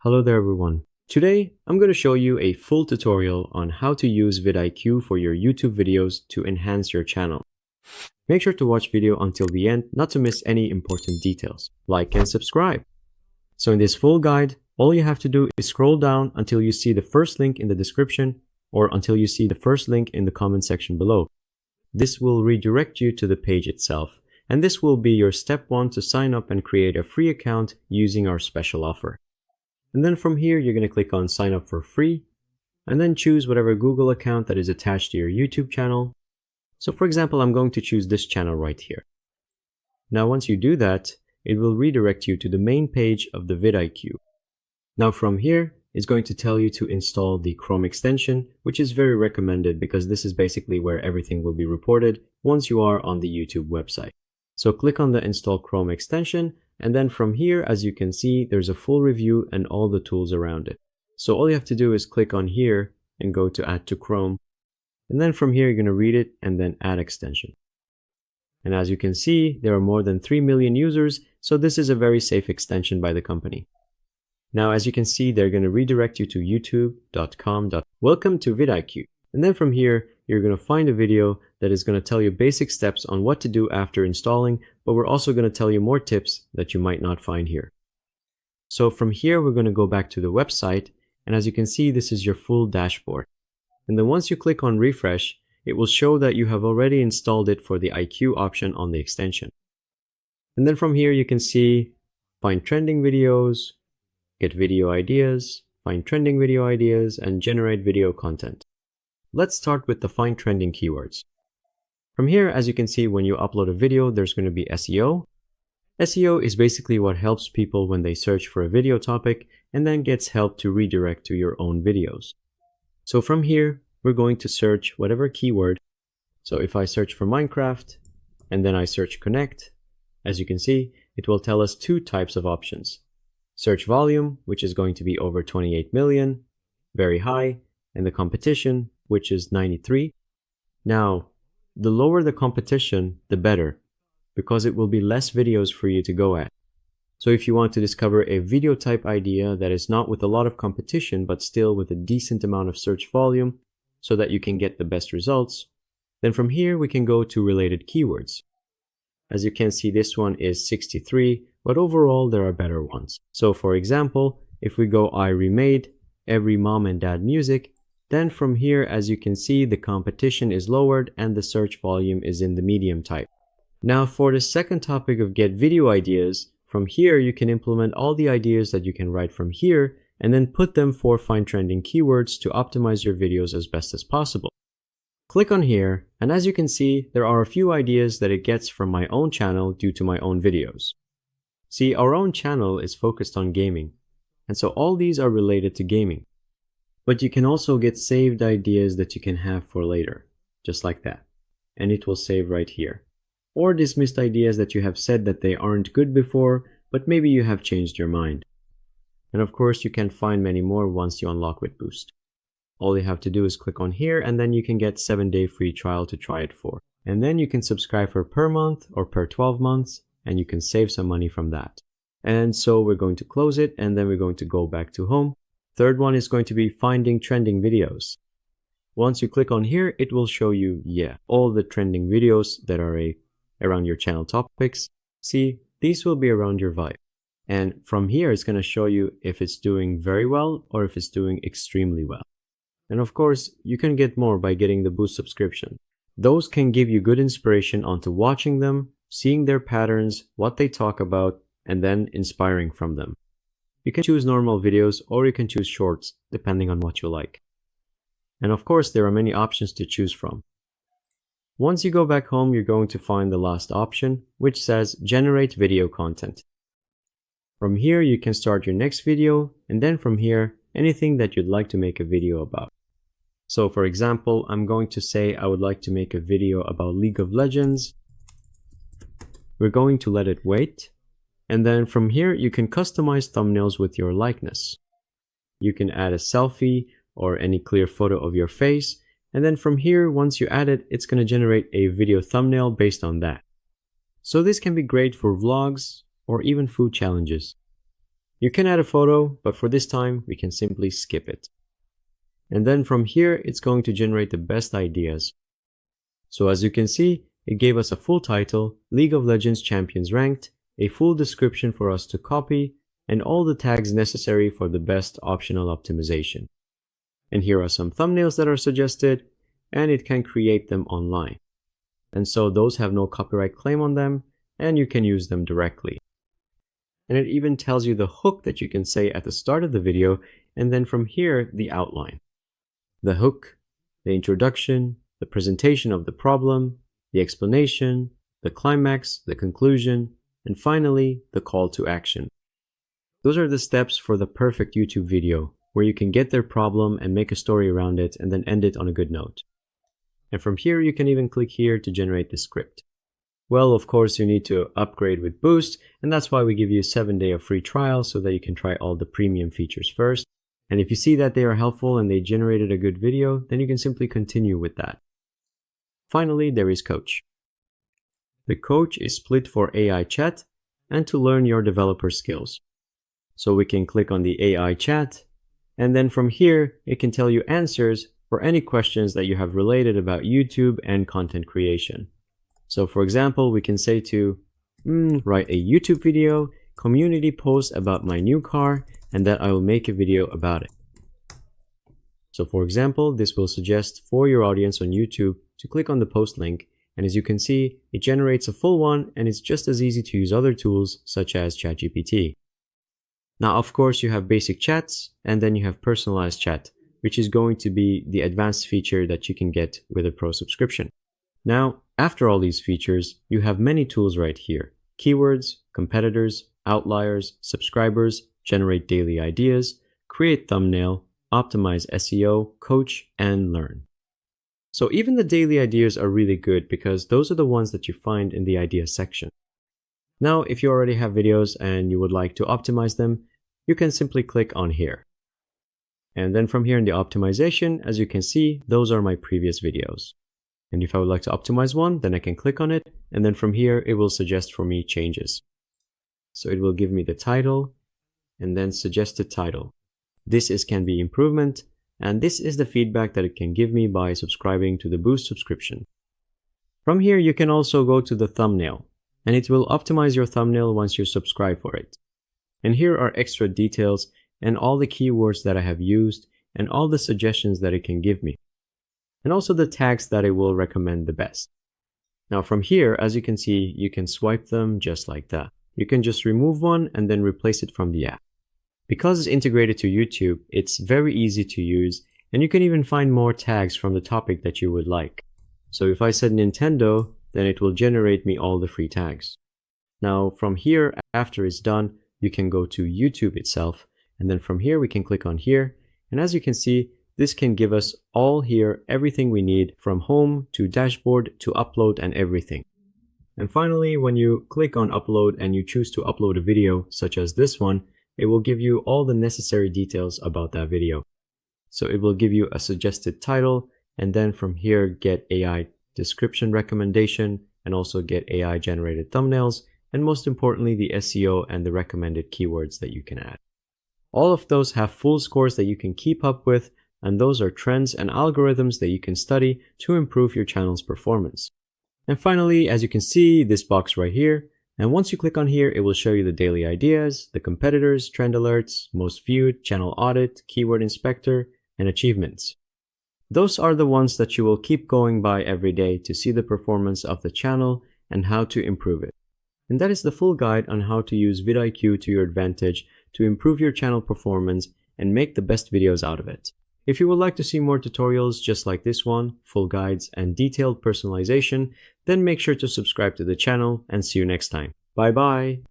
Hello there everyone. Today, I'm going to show you a full tutorial on how to use VidIQ for your YouTube videos to enhance your channel. Make sure to watch video until the end not to miss any important details. Like and subscribe. So in this full guide, all you have to do is scroll down until you see the first link in the description or until you see the first link in the comment section below. This will redirect you to the page itself, and this will be your step 1 to sign up and create a free account using our special offer. And then from here, you're going to click on sign up for free and then choose whatever Google account that is attached to your YouTube channel. So for example, I'm going to choose this channel right here. Now, once you do that, it will redirect you to the main page of the VidIQ. Now from here, it's going to tell you to install the Chrome extension, which is very recommended because this is basically where everything will be reported once you are on the YouTube website. So click on the install Chrome extension. And then from here, as you can see, there's a full review and all the tools around it. So all you have to do is click on here and go to add to Chrome. And then from here, you're going to read it and then add extension. And as you can see, there are more than 3 million users. So this is a very safe extension by the company. Now, as you can see, they're going to redirect you to youtube.com. Welcome to VidIQ. And then from here, you're going to find a video that is going to tell you basic steps on what to do after installing, but we're also going to tell you more tips that you might not find here. So from here, we're going to go back to the website, and as you can see, this is your full dashboard. And then once you click on refresh, it will show that you have already installed it for the IQ option on the extension. And then from here, you can see find trending videos, get video ideas, find trending video ideas, and generate video content. Let's start with the find trending keywords. From here, as you can see, when you upload a video, there's going to be SEO. SEO is basically what helps people when they search for a video topic and then gets help to redirect to your own videos. So from here, we're going to search whatever keyword. So if I search for Minecraft and then I search connect, as you can see, it will tell us 2 types of options. Search volume, which is going to be over 28 million, very high, and the competition, which is 93. Now, the lower the competition, the better, because it will be less videos for you to go at. So if you want to discover a video type idea that is not with a lot of competition, but still with a decent amount of search volume so that you can get the best results, then from here we can go to related keywords. As you can see, this one is 63, but overall there are better ones. So for example, if we go I remade every mom and dad music, then from here, as you can see, the competition is lowered and the search volume is in the medium type. Now for the second topic of get video ideas, from here you can implement all the ideas that you can write from here and then put them for find trending keywords to optimize your videos as best as possible. Click on here, and as you can see, there are a few ideas that it gets from my own channel due to my own videos. See, our own channel is focused on gaming, and so all these are related to gaming. But you can also get saved ideas that you can have for later, just like that. And it will save right here. Or dismissed ideas that you have said that they aren't good before, but maybe you have changed your mind. And of course, you can find many more once you unlock VidBoost. All you have to do is click on here, and then you can get 7-day free trial to try it for. And then you can subscribe for per month or per 12 months, and you can save some money from that. And so we're going to close it, and then we're going to go back to home. Third one is going to be finding trending videos. Once you click on here, it will show you, all the trending videos that are around your channel topics. See, these will be around your vibe. And from here, it's going to show you if it's doing very well or if it's doing extremely well. And of course, you can get more by getting the Boost subscription. Those can give you good inspiration onto watching them, seeing their patterns, what they talk about, and then inspiring from them. You can choose normal videos or you can choose shorts, depending on what you like. And of course, there are many options to choose from. Once you go back home, you're going to find the last option, which says generate video content. From here, you can start your next video, and then from here, anything that you'd like to make a video about. So for example, I'm going to say I would like to make a video about League of Legends. We're going to let it wait. And then from here, you can customize thumbnails with your likeness. You can add a selfie or any clear photo of your face. And then from here, once you add it, it's going to generate a video thumbnail based on that. So this can be great for vlogs or even food challenges. You can add a photo, but for this time, we can simply skip it. And then from here, it's going to generate the best ideas. So as you can see, it gave us a full title, League of Legends Champions Ranked, a full description for us to copy, and all the tags necessary for the best optional optimization. And here are some thumbnails that are suggested, and it can create them online. And so those have no copyright claim on them, and you can use them directly. And it even tells you the hook that you can say at the start of the video, and then from here, the outline. The hook, the introduction, the presentation of the problem, the explanation, the climax, the conclusion, and finally, the call to action. Those are the steps for the perfect YouTube video, where you can get their problem and make a story around it and then end it on a good note. And from here, you can even click here to generate the script. Well, of course, you need to upgrade with Boost, and that's why we give you a 7-day of free trial so that you can try all the premium features first. And if you see that they are helpful and they generated a good video, then you can simply continue with that. Finally, there is Coach. The Coach is split for AI chat and to learn your developer skills. So we can click on the AI chat, and then from here, it can tell you answers for any questions that you have related about YouTube and content creation. So for example, we can say to write a YouTube video, community post about my new car, and that I will make a video about it. So for example, this will suggest for your audience on YouTube to click on the post link, and as you can see, it generates a full one, and it's just as easy to use other tools such as ChatGPT. Now, of course, you have basic chats, and then you have personalized chat, which is going to be the advanced feature that you can get with a pro subscription. Now, after all these features, you have many tools right here: keywords, competitors, outliers, subscribers, generate daily ideas, create thumbnail, optimize SEO, coach, and learn. So even the daily ideas are really good because those are the ones that you find in the idea section. Now, if you already have videos and you would like to optimize them, you can simply click on here. And then from here in the optimization, as you can see, those are my previous videos. And if I would like to optimize one, then I can click on it, and then from here, it will suggest for me changes. So it will give me the title, and then suggested title. This can be improvement, and this is the feedback that it can give me by subscribing to the Boost subscription. From here, you can also go to the thumbnail, and it will optimize your thumbnail once you subscribe for it. And here are extra details and all the keywords that I have used and all the suggestions that it can give me, and also the tags that it will recommend the best. Now from here, as you can see, you can swipe them just like that. You can just remove one and then replace it from the app. Because it's integrated to YouTube, it's very easy to use, and you can even find more tags from the topic that you would like. So if I said Nintendo, then it will generate me all the free tags. Now from here, after it's done, you can go to YouTube itself, and then from here we can click on here, and as you can see, this can give us all here everything we need from home to dashboard to upload and everything. And finally, when you click on upload and you choose to upload a video such as this one, it will give you all the necessary details about that video. So it will give you a suggested title, and then from here get AI description recommendation, and also get AI generated thumbnails, and most importantly the SEO and the recommended keywords that you can add. All of those have full scores that you can keep up with, and those are trends and algorithms that you can study to improve your channel's performance. And finally, as you can see, this box right here, and once you click on here, it will show you the daily ideas, the competitors, trend alerts, most viewed, channel audit, keyword inspector, and achievements. Those are the ones that you will keep going by every day to see the performance of the channel and how to improve it. And that is the full guide on how to use VidIQ to your advantage to improve your channel performance and make the best videos out of it. If you would like to see more tutorials just like this one, full guides and detailed personalization, then make sure to subscribe to the channel and see you next time. Bye bye!